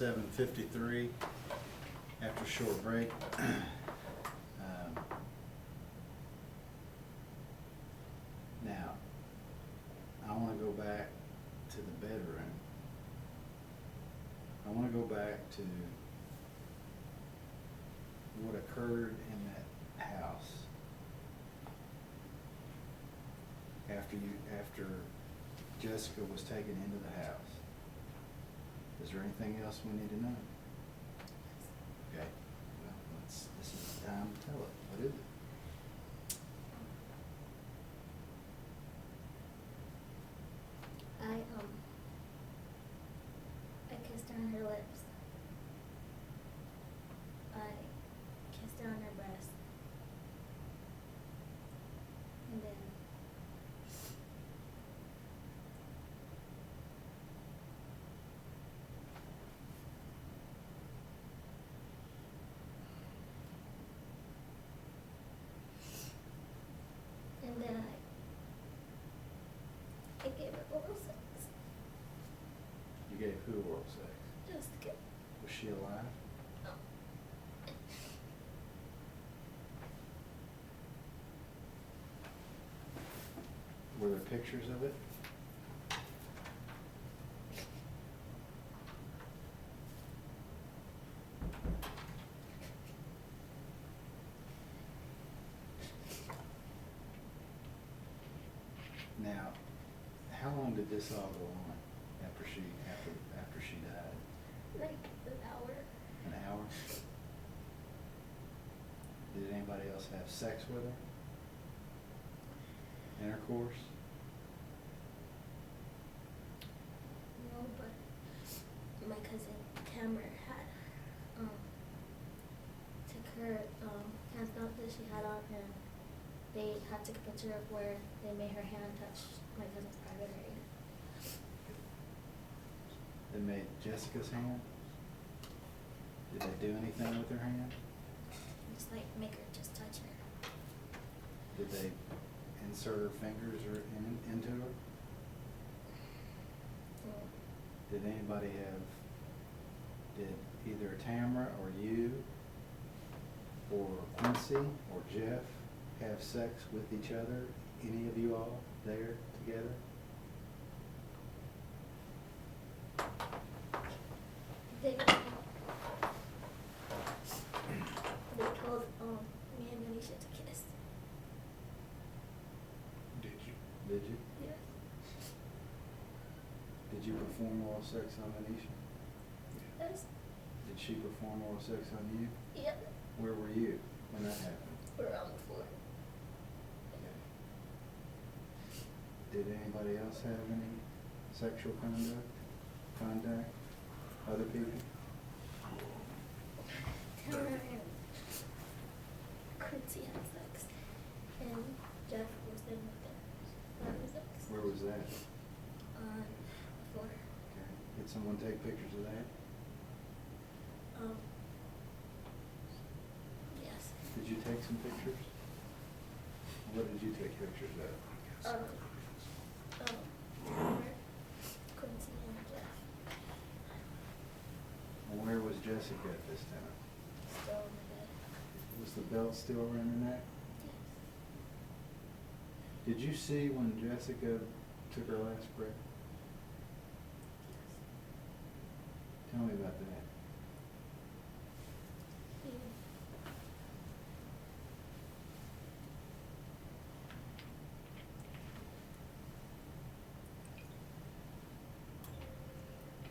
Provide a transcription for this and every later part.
7:53 after a short break. Now, I want to go back to the bedroom. I want to go back to what occurred in that house after Jessica was taken into the house. Is there anything else we need to know? Okay, well, this is the time to tell it. What is it? I kissed her on her lips. I kissed her on her breast. And then I gave her oral sex. You gave who oral sex? Jessica. Was she alive? No. Were there pictures of it? Now, how long did this all go on after she died? Like an hour. An hour? Did anybody else have sex with her? Intercourse? No, but my cousin Cameron had took her pants out that she had on, and they had took a picture of where they made her hand touch my cousin's private area. They made Jessica's hand? Did they do anything with her hand? Just like make her just touch her. Did they insert her fingers or into her? Did anybody did either Tamara or you or Quincy or Jeff have sex with each other? Any of you all there together? They told me and Manisha to kiss. Did you? Yes. Did you perform oral sex on Anisha? Yes. Did she perform oral sex on you? Yep. Where were you when that happened? We're on the floor. Did anybody else have any sexual contact? Other people? Tamara and Quincy had sex, and Jeff was in with them. Having sex. Where was that? On the floor. Okay. Did someone take pictures of that? Yes. Did you take some pictures? What did you take pictures of? Tamara, Quincy, and Jeff. And where was Jessica at this time? Still in the bed. Was the belt still around her neck? Yes. Did you see when Jessica took her last breath? Yes. Tell me about that.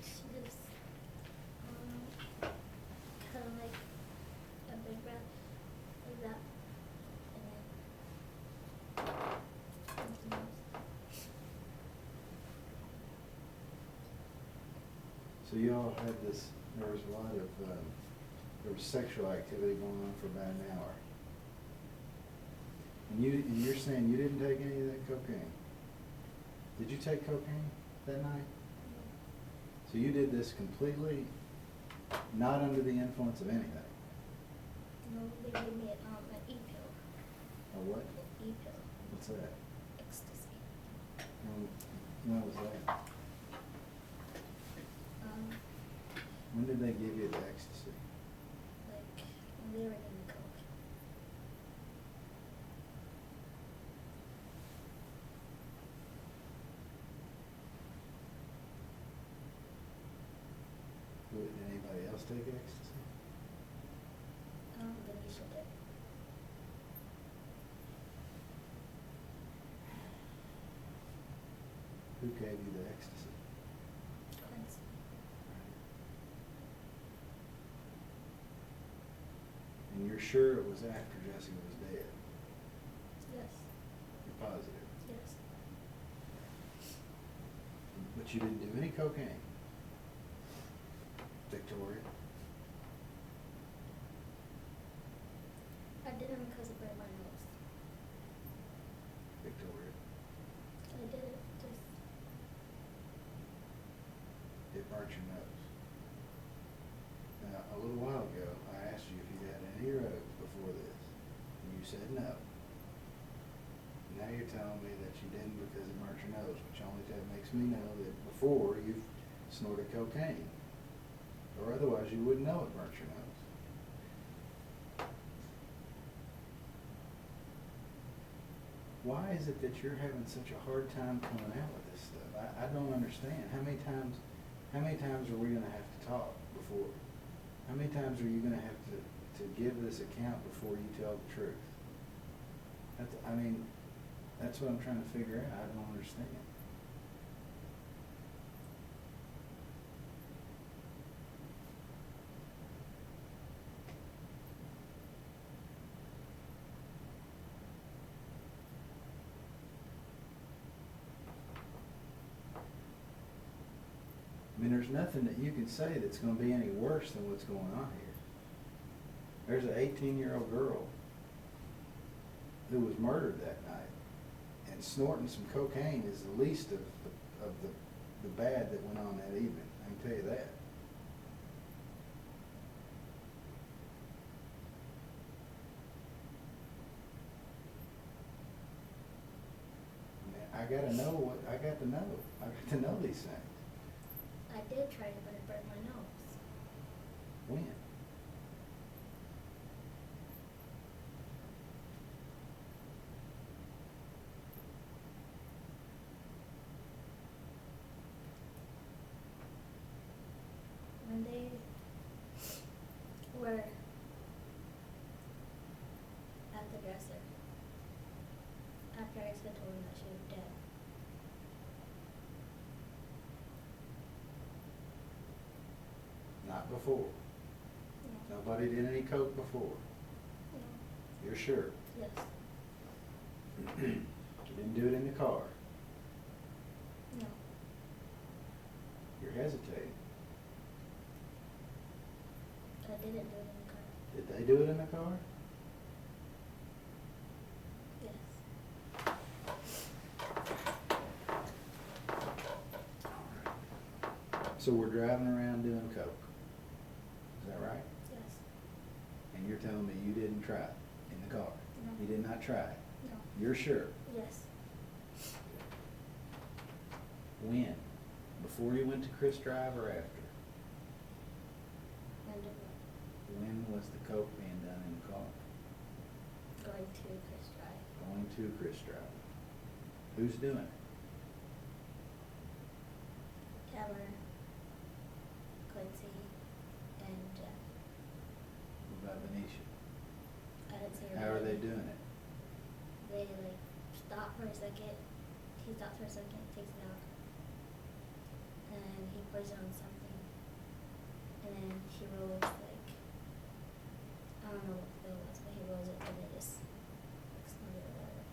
She just kind of like a big breath like that, and then something else. So you all had this, there was a lot of, there was sexual activity going on for about an hour. And you're saying you didn't take any of that cocaine? Did you take cocaine that night? So you did this completely not under the influence of anything? No, they gave me an e-pill. A what? An e-pill. What's that? Ecstasy. When was that? When did they give you the ecstasy? Like, when they were getting coke. Did anybody else take ecstasy? Denisha did. Who gave you the ecstasy? Quincy. And you're sure it was after Jessica was dead? Yes. You're positive? Yes. But you didn't do any cocaine? Victoria? I did it because it burned my nose. Victoria? I did it just. It burnt your nose. Now, a little while ago, I asked you if you had any earrings before this, and you said no. Now you're telling me that you didn't because it burnt your nose, which only that makes me know that before you've snorted cocaine. Or otherwise you wouldn't know it burnt your nose. Why is it that you're having such a hard time coming out with this stuff? I don't understand. How many times are we gonna have to talk before? How many times are you gonna have to give this account before you tell the truth? That's what I'm trying to figure out. I don't understand. I mean, there's nothing that you can say that's going to be any worse than what's going on here. There's an 18-year-old girl who was murdered that night, and snorting some cocaine is the least of the bad that went on that evening. I can tell you that. I got to know these things. I did try it, but it burned my nose. When? When they were at the dresser, after I said to them that she was dead. Not before. No. Nobody did any coke before. No. You're sure? Yes. You didn't do it in the car. No. You're hesitating. I didn't do it in the car. Did they do it in the car? Yes. So we're driving around doing coke. Is that right? Yes. And you're telling me you didn't try it in the car? No. You did not try it? No. You're sure? Yes. When? Before you went to Chris Drive or after? And When was the coke being done in the car? going to Chris Drive. Going to Chris Drive. Who's doing it? Taylor, Quincy, and Jeff. What about Benicia? I didn't see her. How are they name. doing it? They stop for a second. He stops for a second, takes it out, and he puts it on something, and then he rolls I don't know what the bill was, but he rolls it and it just exploded or whatever.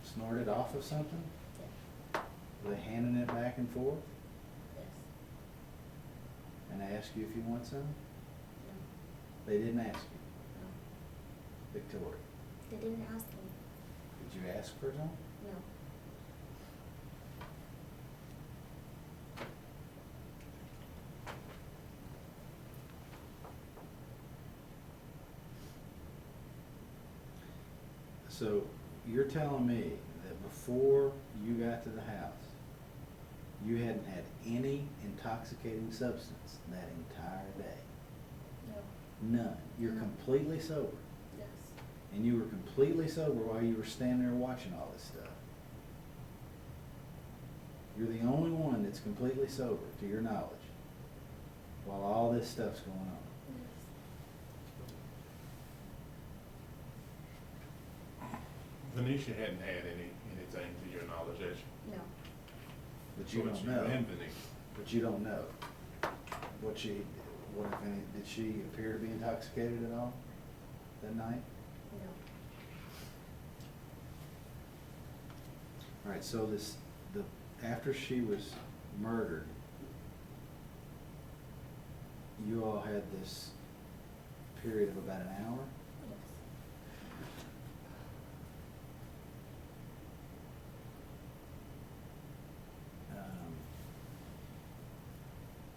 Snorted off of something? Yeah. Were they handing it back and forth? Yes. And they ask you if you want some? No. They didn't ask you? No. Victoria, They didn't ask me. did you ask for some? No. So you're telling me that before you got to the house, You hadn't had any intoxicating substance that entire day? No. None? You're No. completely sober? Yes. And you were completely sober while you were standing there watching all this stuff? You're the only one that's completely sober, to your knowledge, while all this stuff's going on? Yes. Venetia hadn't had anything to your knowledge, has she? No. But you So don't it's know? you and Venetia. But you don't know what if any, did she appear to be intoxicated at all that night? No. All right, so after she was murdered, you all had this period of about an hour? Yes.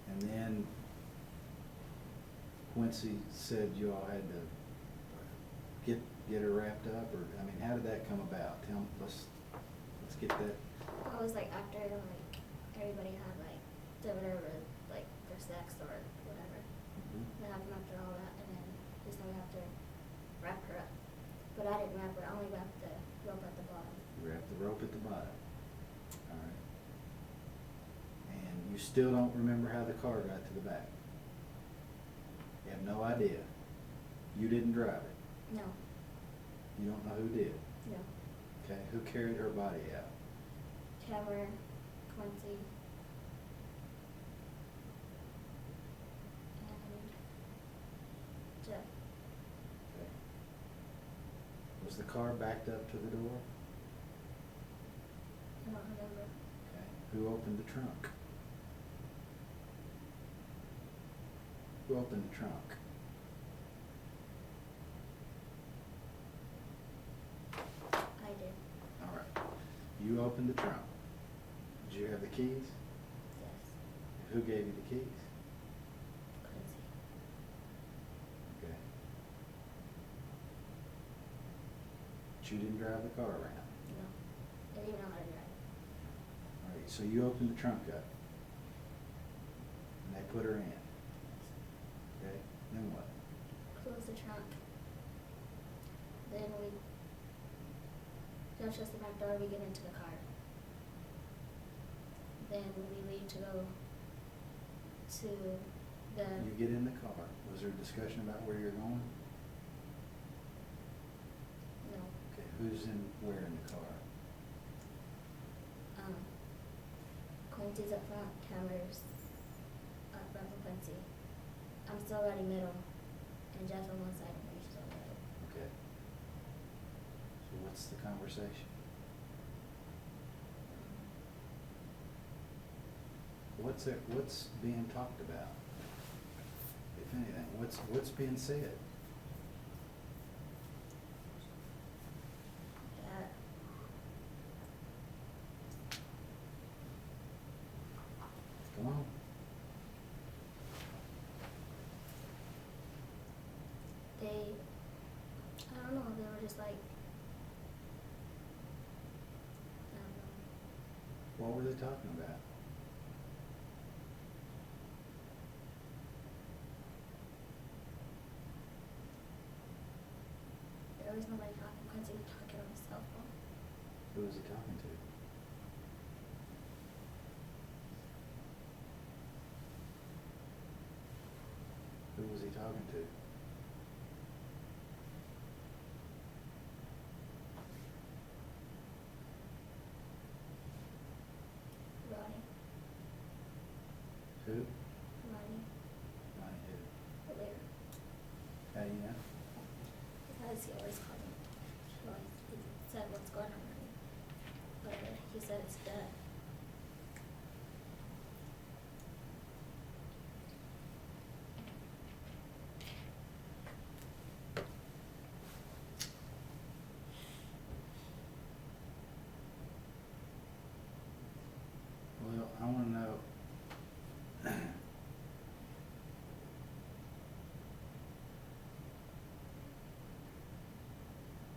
And then Quincy said you all had to get her wrapped up, or, I mean, how did that come about? Let's get that. I was like after like everybody had like did whatever like their sex or whatever. Then after all that, and then he said we have to wrap her up. But I didn't wrap her. I only wrapped the rope at the bottom. You wrapped the rope at the bottom. All right. And you still don't remember how the car got to the back? You have no idea? You didn't drive it? No. You don't know who did? No. Okay, who carried her body out? Cameron, Quincy, and Jeff. Okay. Was the car backed up to the door? I don't remember. Okay. Who opened the trunk? Who opened the trunk? I did. All right. You opened the trunk. Did you have the keys? Yes. Who gave you the keys? Quincy. Okay. But you didn't drive the car around? No. I didn't even know how to drive. All right, so you opened the trunk up. And they put her in. Okay, then what? Close the trunk. Then we Josh shuts the back door, we get into the car. Then we leave to go to the You get in the car. Was there a discussion about where you're going? no. Okay, who's in where in the car? Quincy's up front, Cameron's up front with Quincy. I'm still riding middle, and Jeff on one side, and Manisha's on the other. Okay. So what's the conversation? What's being talked about? If anything, what's being said? That Come on. I don't know, they were just like, I don't know. What were they talking about? There was nobody talking. Quincy was talking on his cell phone. Who was he talking to? Who was he talking to? Ronnie. Who? Ronnie. Not who. The leader. How do you know? Because he always called him. He said, what's going on, Ronnie? But he said it's dead. Well, I want to know.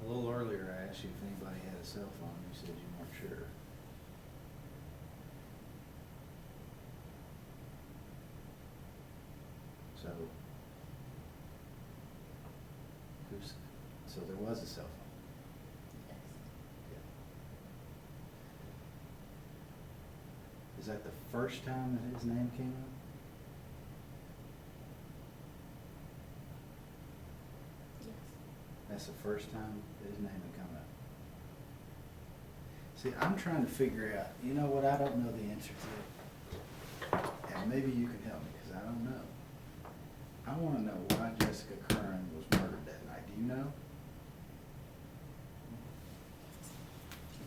A little earlier, I asked you if anybody had a cell phone. You said you weren't sure. So, so there was a cell phone. Yes. Yeah. Is that the first time that his name came up? Yes. That's the first time that his name had come up. See, I'm trying to figure out, you know what, I don't know the answer to. And maybe you can help me, because I don't know. I want to know why Jessica Curran was murdered that night. Do you know?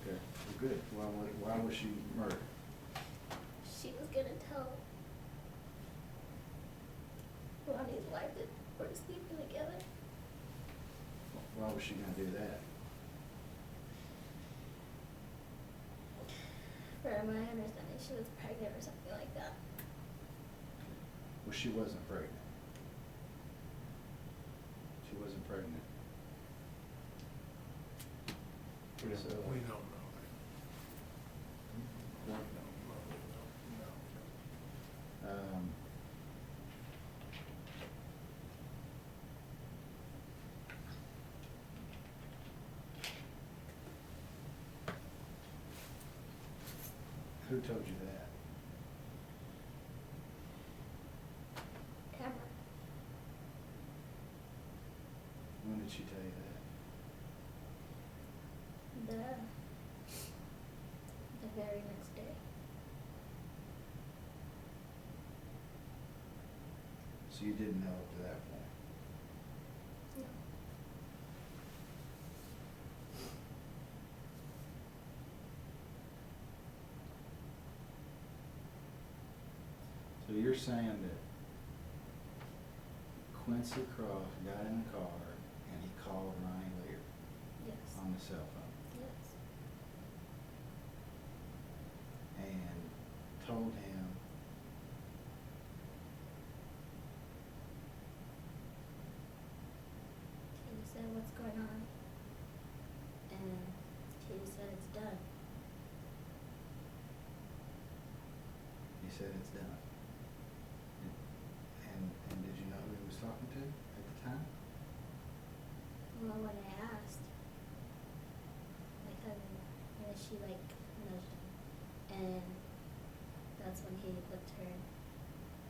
Okay, well, good. Why was she murdered? She was gonna tell Ronnie's wife that we're sleeping together. Why was she going to do that? From my understanding, she was pregnant or something like that. Well, she wasn't pregnant. She wasn't pregnant. We So- don't know that. We What? don't know, no. Who told you that? Camera. When did she tell you that? The very next day. So you didn't know up to that point? No. So you're saying that Quincy Croft got in the car and he called Ronnie Lear Yes. on the cell phone Yes. and told him He said, "What's going on?" And he said, "It's done." he said it's done. And did you know who he was talking to at the time? Well, when I asked my cousin, and she like nudged him, and that's when he looked at her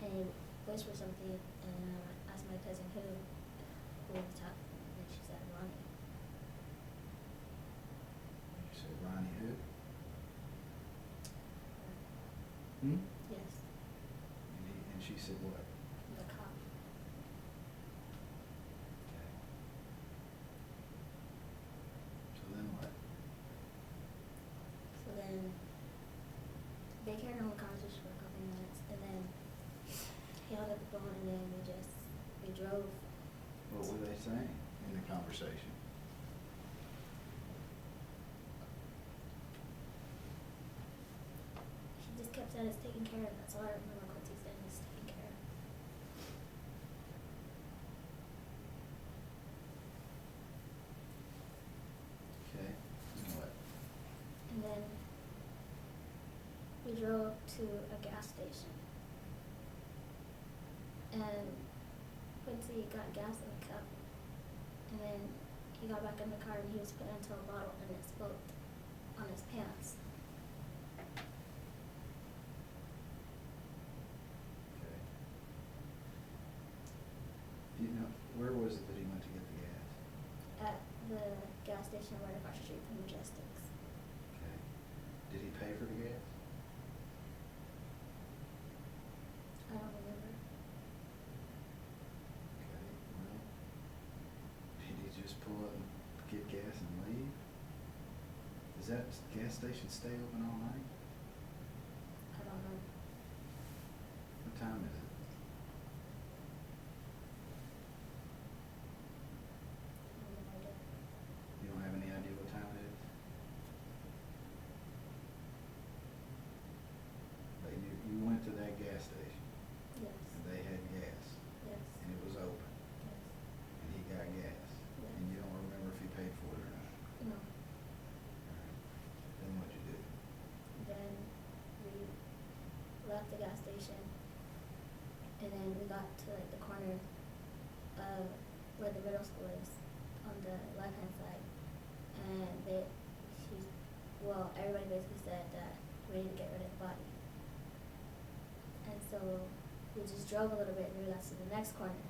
and he whispered something, and asked my cousin who was talking, and she said Ronnie. You said Ronnie who? Hmm? Yes, And she said what? the cop. Okay. So then what? So then they carried on the conversation for a couple minutes, and then he held up the phone, and then we drove. What were they saying in the conversation? He just kept saying it's taken care of. That's all I remember. Quincy said it's taken care of. Okay, and what? And then we drove to a gas station. And Quincy got gas in a cup. And then he got back in the car and he was putting it into a bottle and it spilled on his pants. Okay. Do you know, where was it that he went to get the gas? At the gas station right across the street from Majestics. Okay. Did he pay for the gas? I don't remember. Okay, well, did he just pull up and get gas and leave? Does that gas station stay open all night? I don't know. What time is it? I have no idea. You don't have any idea what time it is? But you went to that gas station Yes. and they had gas Yes. and it was open Yes. and he got gas Yes. and you don't remember if he paid for it or not? No. Alright. Then what'd you do? Then we left the gas station, and then then we got to like the corner of where the middle school is on the left hand side, and everybody basically said that we need to get rid of the body. And so we just drove a little bit and we got to the next corner,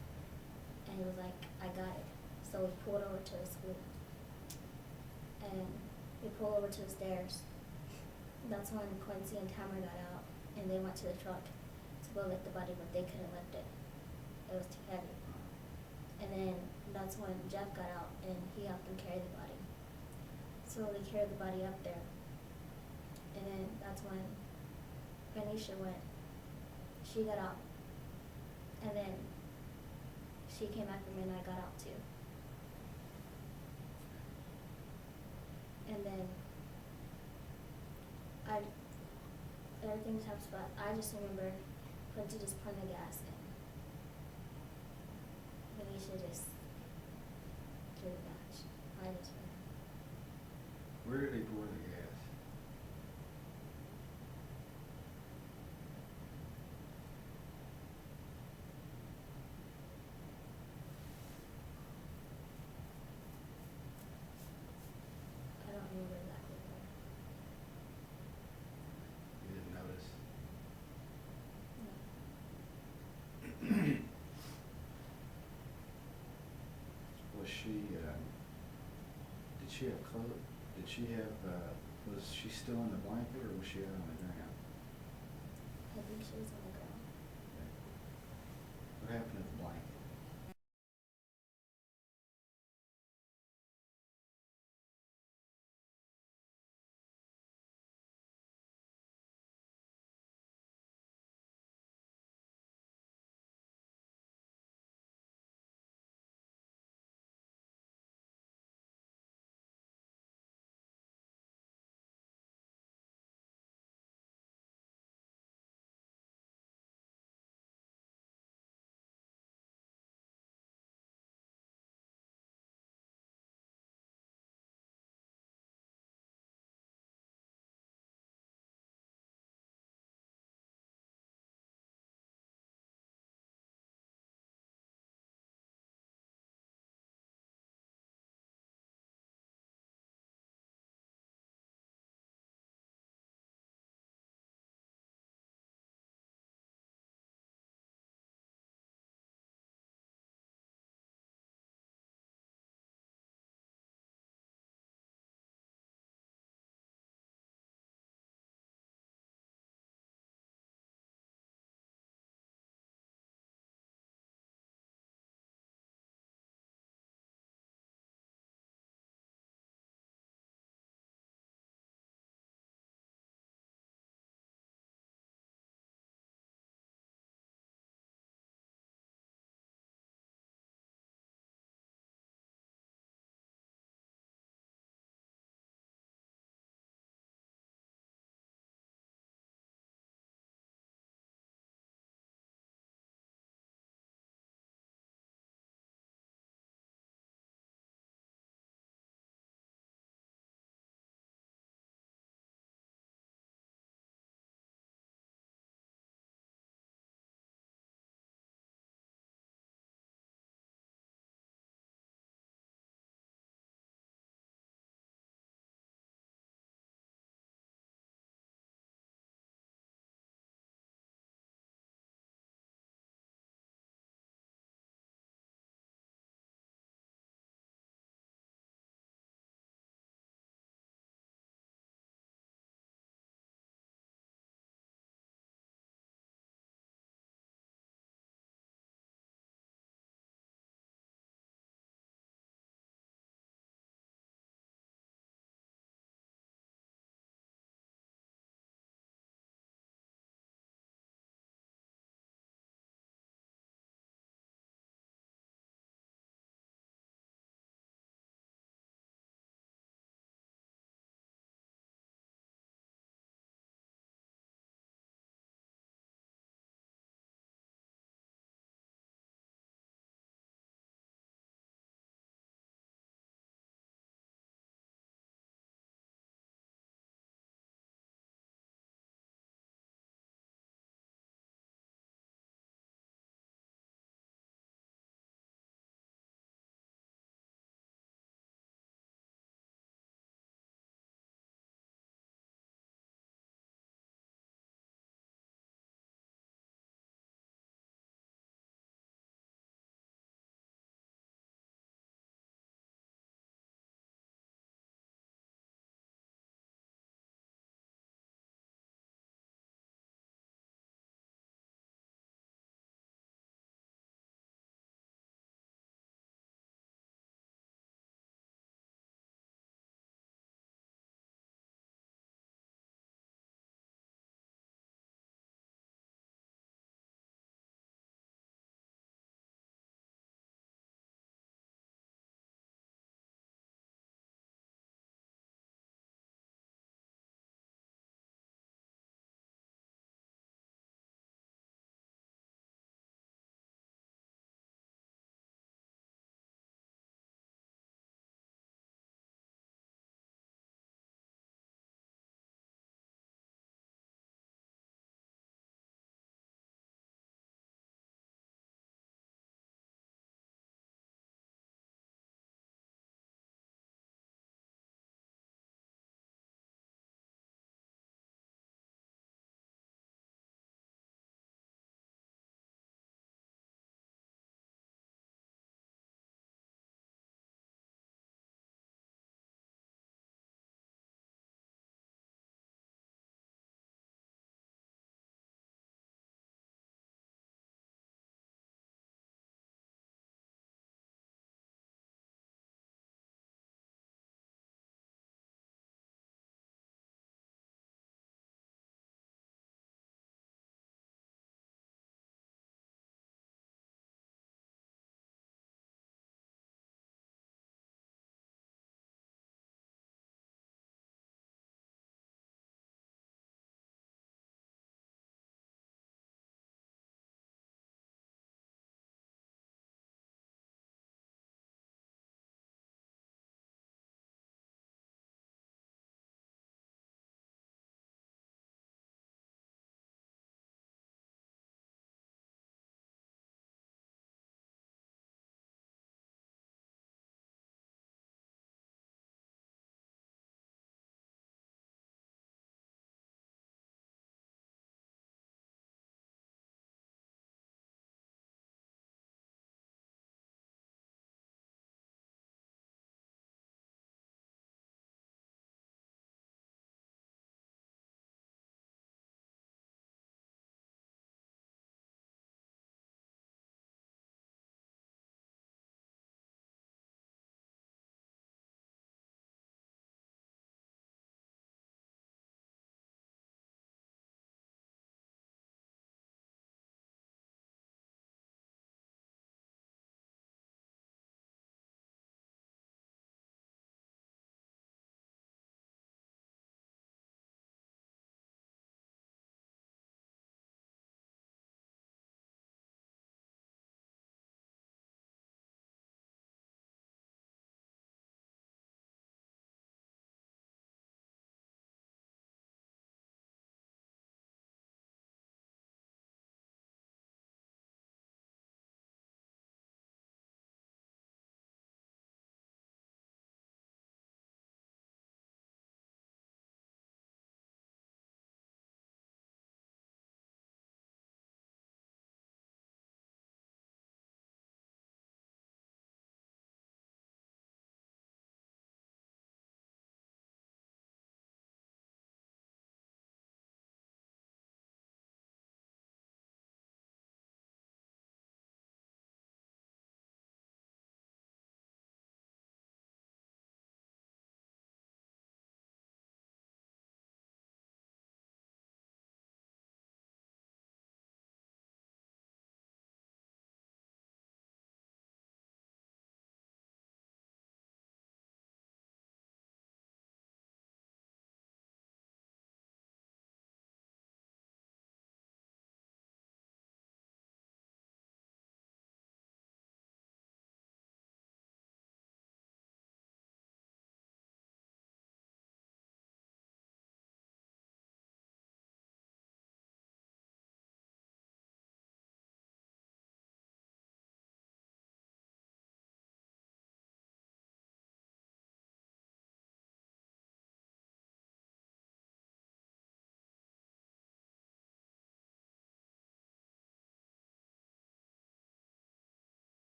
and he was like, I got it. So we pulled over to the school, and we pulled over to the stairs. That's when Quincy and Tamara got out, and they went to the truck to go lift the body, but they couldn't lift it. It was too heavy. And then that's when Jeff got out, and he helped them carry the body. So they carried the body up there. And then that's when Anisha went. She got out. And then she came after me, and I got out too. And then everything was happening, but I just remember Quincy just putting the gas in. Anisha just threw the match. I just ran. Where did they pour the gas? I don't remember exactly where. You didn't notice? No. Was she, did she have clothes? Did she have, was she still in the blanket or was she out on the ground? I think she was on the